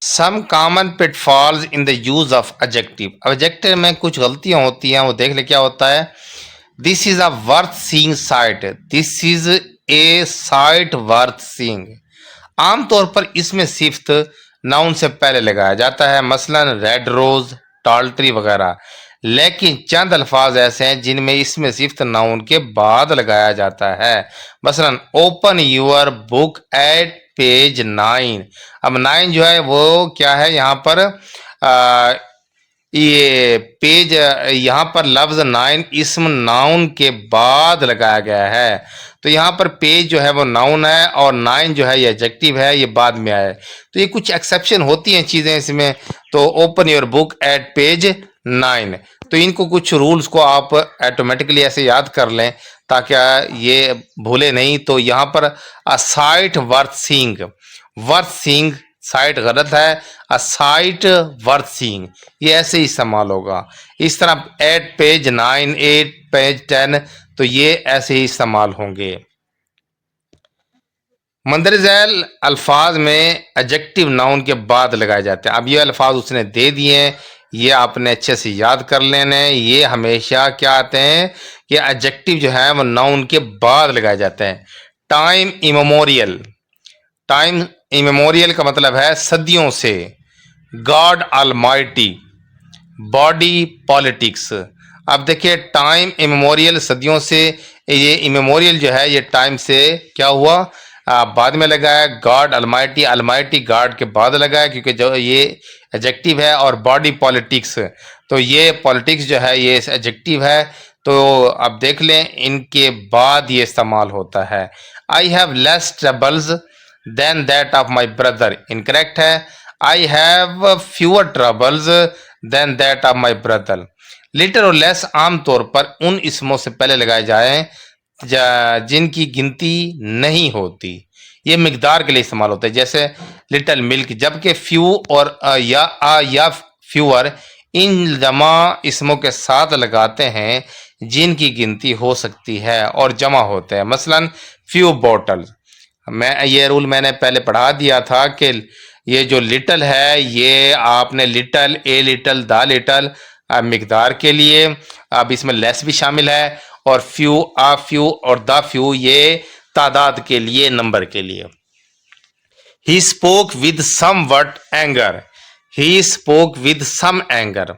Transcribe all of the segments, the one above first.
Some common pitfalls in the use of adjective. अब adjective में कुछ गलतियां होती हैं, वो देख ले क्या होता है। This is a worth seeing site, this is a site worth seeing. आमतौर पर इसमें सिफ्त नाउन से पहले लगाया जाता है, मसलन रेड रोज, टॉल ट्री वगैरह। लेकिन चंद अल्फाज ऐसे हैं जिनमें इसमें सिफ्त नाउन के बाद लगाया जाता है, मसलन open your book at page 9। अब 9 जो है वो क्या है यहाँ पर, आ, ये पेज, यहाँ पर लफ्ज 9 इसम नाउन के बाद लगाया गया है। तो यहाँ पर पेज जो है वो नाउन है और 9 जो है ये एडजेक्टिव है, ये बाद में आया है। तो ये कुछ एक्सेप्शन होती हैं चीज़ें इसमें। तो open your book at page 9, तो इनको कुछ रूल्स को आप ऑटोमेटिकली ऐसे याद कर लें ताकि ये भूले नहीं। तो यहाँ पर a sight worth seeing, worth seeing sight गलत है, अ साइट वर्थ सीइंग ये ऐसे ही इस्तेमाल होगा। इस तरह एट पेज 9, एट पेज 10, तो ये ऐसे ही इस्तेमाल होंगे। मंदरजैल अल्फाज में एडजेक्टिव नाउन के बाद लगाए जाते हैं। अब ये अल्फाज उसने दे दिए हैं, ये आपने अच्छे से याद कर लेने। ये हमेशा क्या आते हैं कि एडजेक्टिव जो है वो नाउन के बाद लगाए जाते हैं। टाइम इमेमोरियल, टाइम इमेमोरियल का मतलब है सदियों से। God Almighty, body politics. अब देखिए टाइम इमेमोरियल सदियों से, ये इमेमोरियल जो है ये टाइम से क्या हुआ, बाद में लगा है। गॉड अलमाइटी, अलमाइटी गॉड के बाद लगा है क्योंकि जो ये एडजेक्टिव है। और बॉडी पॉलिटिक्स, तो ये पॉलिटिक्स जो है ये एडजेक्टिव है। तो अब देख लें इनके बाद ये इस्तेमाल होता है। I have less troubles than that of my brother, incorrect है। I have fewer troubles than that of my brother. Little और लेस आमतौर पर उन इसमों से पहले लगाए जाए जिनकी गिनती नहीं होती, ये मिकदार के लिए इस्तेमाल होता है, जैसे लिटिल मिल्क। जबकि फ्यू और या फ्यूअर इन जमा इसमों के साथ लगाते हैं जिनकी गिनती हो सकती है और जमा होते हैं, मसलन फ्यू बॉटल्स। मैं ये रूल मैंने पहले पढ़ा दिया था कि ये जो लिटल है ये आपने little, a little, the little मिकदार के लिए। अब इसमें लेस भी शामिल है। और फ्यू, आ फ्यू और द फ्यू ये तादाद के लिए, नंबर के लिए। He spoke with somewhat anger, he spoke with some anger.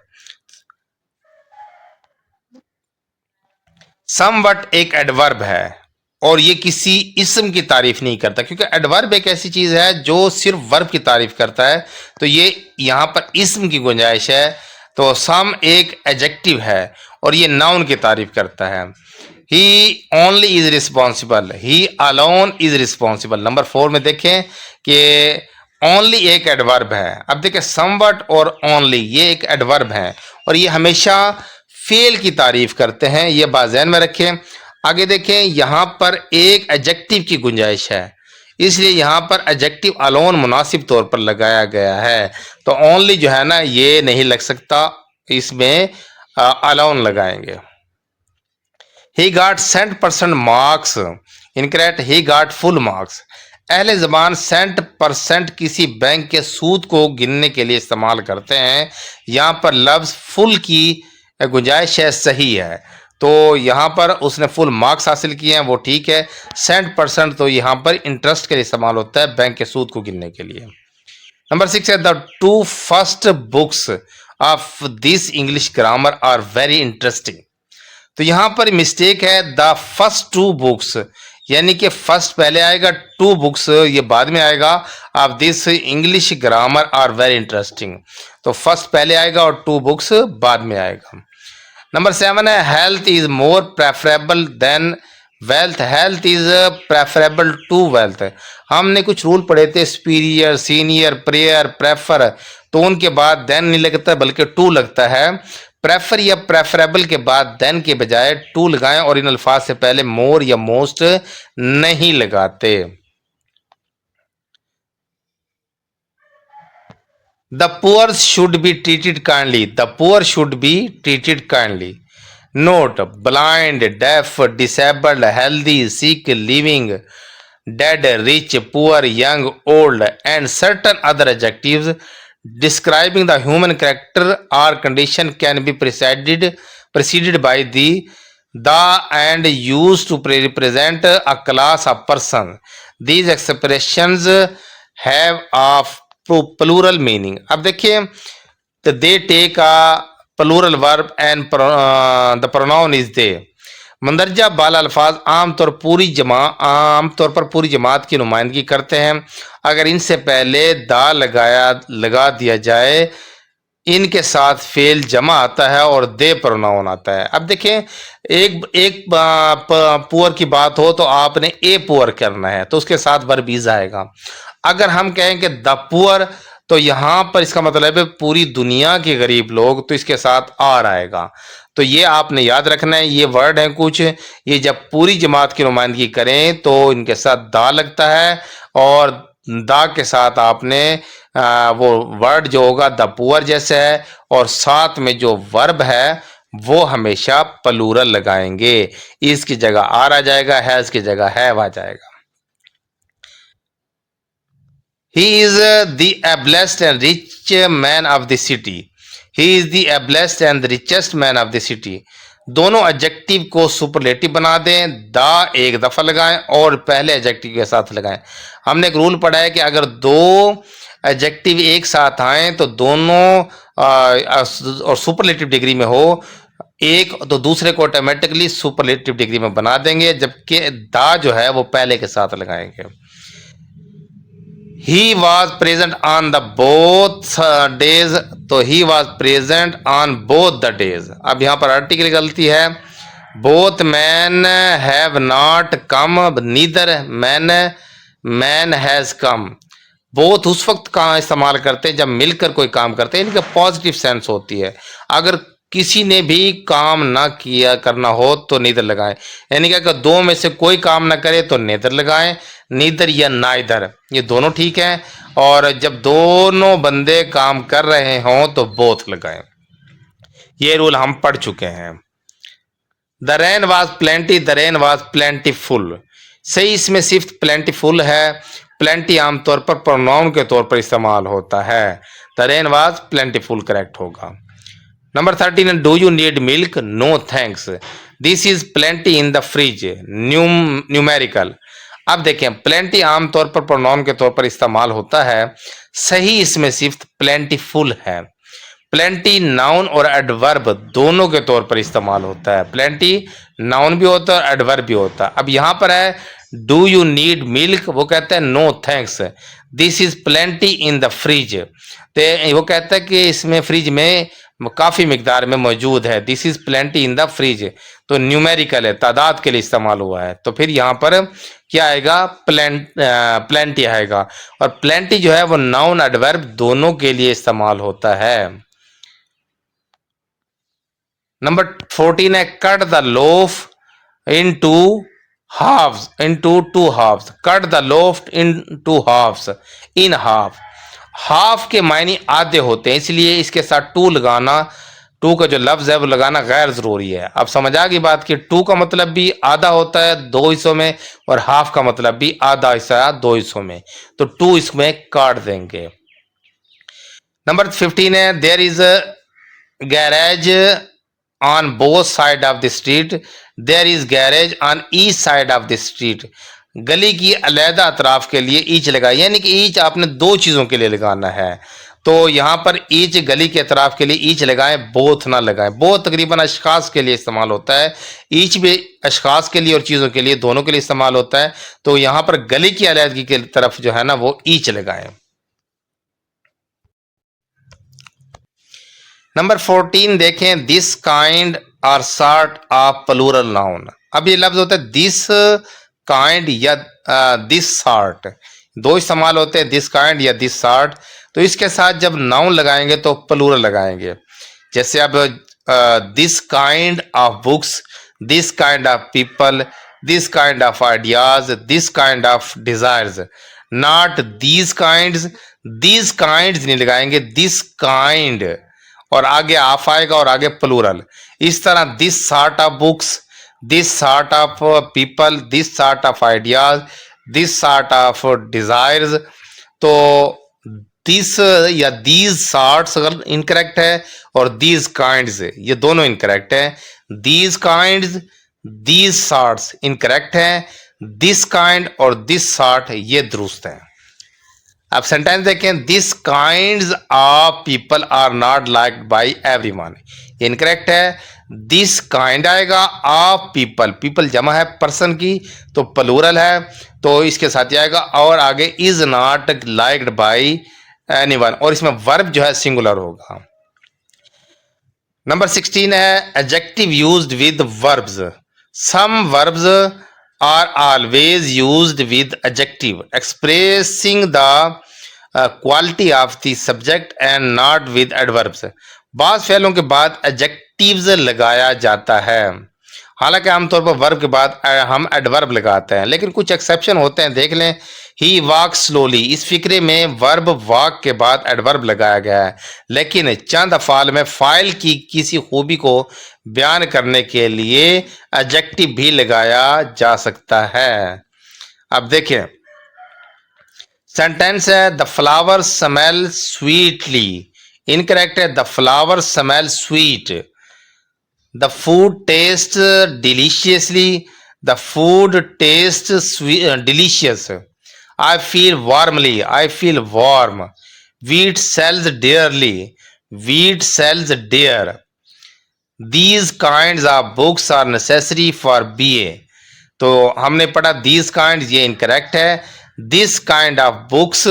Somewhat एक एडवर्ब है और ये किसी इसम की तारीफ नहीं करता, क्योंकि एडवर्ब एक ऐसी चीज है जो सिर्फ वर्ब की तारीफ करता है। तो ये यहाँ पर इसम की गुंजाइश है। तो सम एक एडजेक्टिव है और ये नाउन की तारीफ करता है। He only is responsible, he alone is responsible. Number 4 में देखें कि ओनली एक एडवर्ब है। अब देखें समवट और ओनली ये एक एडवर्ब है और ये हमेशा फेल की तारीफ करते हैं, ये बात ज़हन में रखें। आगे देखें यहाँ पर एक एडजेक्टिव की गुंजाइश है, इसलिए यहाँ पर एडजेक्टिव अलोन मुनासिब तौर पर लगाया गया है। तो ओनली जो है ना ये नहीं लग सकता, इसमें अलोन लगाएंगे। ही गाट 100% मार्क्स, इनकरेक्ट, ही गाट फुल मार्क्स। अहले ज़बान 100% किसी बैंक के सूद को गिनने के लिए इस्तेमाल करते हैं। यहाँ पर लफ्ज़ फुल की गुंजाइश है, सही है। तो यहाँ पर उसने फुल मार्क्स हासिल किए हैं, वो ठीक है। 100% तो यहाँ पर इंटरेस्ट के लिए इस्तेमाल होता है, बैंक के सूद को गिनने के लिए। नंबर 6 है the 2 first books of this English grammar are very interesting. तो यहाँ पर मिस्टेक है, द फर्स्ट 2 बुक्स, यानी कि फर्स्ट पहले आएगा, 2 बुक्स ये बाद में आएगा। Of this English grammar are very interesting, तो फर्स्ट पहले आएगा और 2 बुक्स बाद में आएगा। नंबर 7 है health is more preferable than wealth, health is preferable to wealth. हमने कुछ रूल पढ़े थे, सुपीरियर, सीनियर, प्रेयर, प्रेफर, तो उनके बाद देन नहीं लगता बल्कि टू लगता है। प्रेफर या प्रेफरेबल के बाद देन के बजाय टू लगाएं और इन अल्फाज से पहले मोर या मोस्ट नहीं लगाते। The poor should be treated kindly, the poor should be treated kindly. Note, blind, deaf, disabled, healthy, sick, living, dead, rich, poor, young, old, and certain other adjectives describing the human character or condition can be preceded by the and used to represent a class of person. These expressions have a plural meaning. अब देखिए, तो they take a plural verb and the pronoun is they. मंदरजा बाला अल्फाज आमतौर पर पूरी जमात की नुमाइंदगी करते हैं। अगर इनसे पहले दा लगा दिया जाए, इनके साथ फेल जमा आता है और दे प्रोनाउन आता है। अब देखें, एक पुअर की बात हो तो आपने ए पुअर करना है, तो उसके साथ वर्ब इज आएगा। अगर हम कहें कि द पुअर, तो यहां पर इसका मतलब है पूरी दुनिया के गरीब लोग, तो इसके साथ आर आएगा। तो ये आपने याद रखना है, ये वर्ड है कुछ, ये जब पूरी जमात की नुमाइंदगी करें तो इनके साथ दा लगता है, और दा के साथ आपने वो वर्ड जो होगा द पुअर जैसे है, और साथ में जो वर्ब है वो हमेशा प्लूरल लगाएंगे। इसकी जगह आर आ जाएगा, है इसकी जगह हैव आ जाएगा। He is the ablest and rich man of the city. He is the ablest and the richest man of the city. दोनों एडजेक्टिव को सुपरलेटिव बना दें, दा एक दफा लगाएं और पहले एडजेक्टिव के साथ लगाएं। हमने एक रूल पढ़ा है कि अगर दो एडजेक्टिव एक साथ आए तो दोनों और सुपरलेटिव डिग्री में हो एक, तो दूसरे को ऑटोमेटिकली सुपरलेटिव डिग्री में बना देंगे, जबकि दा जो है वो पहले के साथ लगाएंगे। He was present on the both days, तो he was present on both the days। अब यहाँ पर आर्टिकल गलती है, both men have not come, neither man has come। Both उस वक्त का इस्तेमाल करते हैं जब मिलकर कोई काम करते हैं, इनका पॉजिटिव सेंस होती है। अगर किसी ने भी काम ना किया करना हो तो नीदर लगाएं, यानी कि अगर दो में से कोई काम ना करे तो नेदर लगाएं, नीदर या नाइदर, ये दोनों ठीक है। और जब दोनों बंदे काम कर रहे हों तो बोथ लगाएं। ये रूल हम पढ़ चुके हैं। The rain was plenty, the rain was plentiful. सही इसमें सिर्फ प्लेंटीफुल है। प्लेंटी आमतौर पर प्रोनाउन के तौर पर इस्तेमाल होता है। The rain was plentiful correct होगा। Number 13, do you need milk? No thanks, this is plenty in the fridge, numerical. अब देखें, प्लेंटी आमतौर पर प्रोनाउन के तौर पर इस्तेमाल होता है, सही इसमें सिर्फ प्लेंटीफुल है। प्लेंटी नाउन और एडवर्ब दोनों के तौर पर इस्तेमाल होता है। प्लेंटी नाउन भी होता है और एडवर्ब भी होता है। अब यहाँ पर है डू यू नीड मिल्क, वो कहता है no thanks, this is plenty in the fridge. तो वो कहता है कि इसमें फ्रिज में काफी मिकदार में मौजूद है। This is plenty in the fridge, तो न्यूमेरिकल है, तादाद के लिए इस्तेमाल हुआ है। तो फिर यहाँ पर क्या आएगा? प्लेंटी आएगा। और प्लेंटी जो है वो नाउन एडवर्ब दोनों के लिए इस्तेमाल होता है। नंबर 14 है cut the loaf into halves, into two halves. Cut the loaf into halves, in half. Half के मायने आधे होते हैं, इसलिए इसके साथ टू लगाना, टू का जो लफ्ज है वो लगाना गैर जरूरी है। अब समझ आ गई बात कि टू का मतलब भी आधा होता है दो हिस्सों में, और हाफ का मतलब भी आधा हिस्सा दो हिस्सों में, तो टू इसमें काट देंगे। नंबर 15 है there is a garage on both side of the street, there is garage on each side of the street. गली की अलहदा अतराफ के लिए ईच लगाए, यानी कि ईच आपने दो चीजों के लिए लगाना है। तो यहाँ पर ईच गली के अतराफ के लिए ईच लगाएं, बोथ ना लगाएं। बोथ तकरीबन अशखास के लिए इस्तेमाल होता है, ईच भी अशखास के लिए और चीज़ों के लिए, दोनों के लिए इस्तेमाल होता है। तो यहाँ पर गली की अलहदगी की तरफ जो है ना वो ईच लगाएं। नंबर 14 देखें, this kind or sort of plural noun. अब ये लफ्ज होता है दिस काइंड या दिस सॉर्ट, दो इस्तेमाल होते हैं, दिस काइंड या दिस सॉर्ट। तो इसके साथ जब नाउन लगाएंगे तो प्लूरल लगाएंगे। जैसे अब this kind of books, this kind of people, this kind of ideas, this kind of desires. Not these kinds, these kinds नहीं लगाएंगे, दिस काइंड, और आगे ऑफ आएगा और आगे प्लूरल। इस तरह this sort of books, this sort of people, this sort of ideas, this sort of desires, तो दिस या दीज सॉर्ट्स अगर इनकरेक्ट है और दीज काइंड्स ये दोनों इनकरेक्ट है। These kinds these sorts incorrect है, दिस काइंड और दिस सॉर्ट ये दुरुस्त है। अब सेंटेंस देखें, this kinds of people are not liked by everyone, ये इनकरेक्ट है। दिस काइंड आएगा ऑफ पीपल, पीपल जमा है पर्सन की तो प्लूरल है, तो इसके साथ ही आएगा, और आगे is not liked bye anyone, और इसमें वर्ब जो है सिंगुलर होगा। नंबर 16 है adjective used with verbs. Some verbs are always used with adjective expressing the quality of the subject and not with adverbs। बाज़ फ़ेलों के बाद adjectives लगाया जाता है, हालांकि आमतौर पर वर्ब के बाद हम एडवर्ब लगाते हैं, लेकिन कुछ एक्सेप्शन होते हैं। देख लें, ही वॉक स्लोली, इस फिक्रे में वर्ब वॉक के बाद एडवर्ब लगाया गया है, लेकिन चंद अफ़ाल में फ़ाइल की किसी खूबी को बयान करने के लिए एडजेक्टिव भी लगाया जा सकता है। अब देखें, सेंटेंस है the flower smell sweetly, incorrect है the flower smell sweet. The food taste deliciously, the food taste delicious. I feel warmly, I feel warm. Wheat sells dearly, wheat sells dear. These kinds of books are necessary for BA, तो हमने पढ़ा these kinds, ये incorrect है। this kind of books,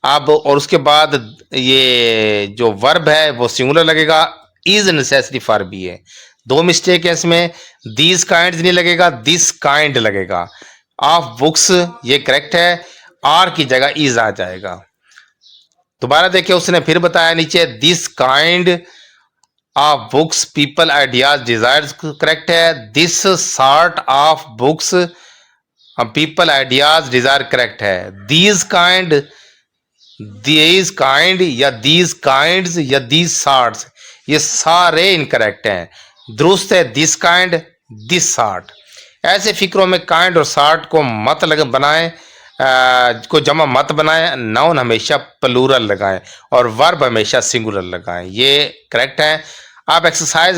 अब और उसके बाद ये जो वर्ब है वो सिंगुलर लगेगा, is necessary for BA। दो मिस्टेक है इसमें, these kinds नहीं लगेगा, this kind लगेगा। of books ये करेक्ट है, are की जगह is आ जाएगा। दोबारा देखिए, उसने फिर बताया नीचे this kind of books people ideas desires correct है, this sort of books people ideas desire correct है। दीज काइंड या दीज काइंड्स या दीज सॉर्ट्स ये सारे इनकरेक्ट हैं, दुरुस्त है दिस काइंड दिस सॉर्ट। ऐसे फिक्रों में काइंड और सॉर्ट को मत बनाएं, को जमा मत बनाएं, नाउन हमेशा प्लूरल लगाएं और वर्ब हमेशा सिंगुलर लगाएं, ये करेक्ट है। आप एक्सरसाइज